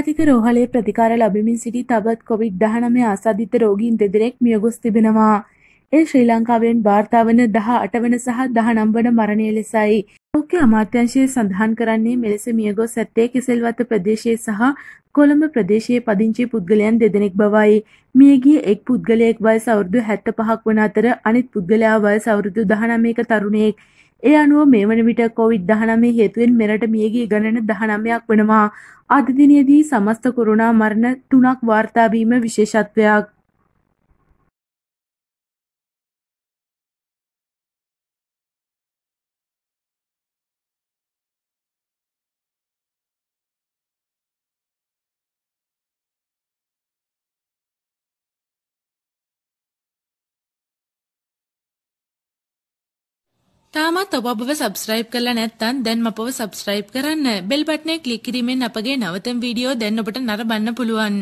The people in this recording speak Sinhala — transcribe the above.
ජාතික රෝහලේ ප්‍රතිකාර ලැබමින් සිටි තවත් COVID-19 ආසාදිත රෝගීන් දෙදෙනෙක් මියගොස් තිබෙනවා. ඒ ශ්‍රී ලංකාවෙන් වාර්තා වන 18 වන සහ 19 වන මරණය ලෙසයි. ආරෝග්‍ය අමාත්‍යාංශය සඳහන් කරන්නේ මෙලෙස මියගොස් ඇත්තේ කිසෙල්වත්ත ප්‍රදේශයේ සහ කොළඹ ප්‍රදේශයේ පදිංචි පුද්ගලයන් දෙදෙනෙක් බවයි. මියගිය එක් පුද්ගලයෙක් වයස අවුරුදු 75ක් වන අතර අනිත් පුද්ගලයා වයස අවුරුදු 19ක තරුණයෙක්. ඒ අනුව මේ වන විට COVID-19 හේතුවෙන් මෙරට මියගිය ගණන 19ක් වෙනවා. අද දිනයේදී සමස්ත කොරෝනා මරණ 3ක් වාර්තා වීම විශේෂත්වයක්. තාමත් ඔබ අපව සබස්ක්‍රයිබ් කරලා නැත්නම් දැන් අපව සබස්ක්‍රයිබ් කරන්න. බෙල් බටනේ ක්ලික් කිරීමෙන් අපගේ නවතම වීඩියෝ දැන් ඔබට නරඹන්න පුළුවන්.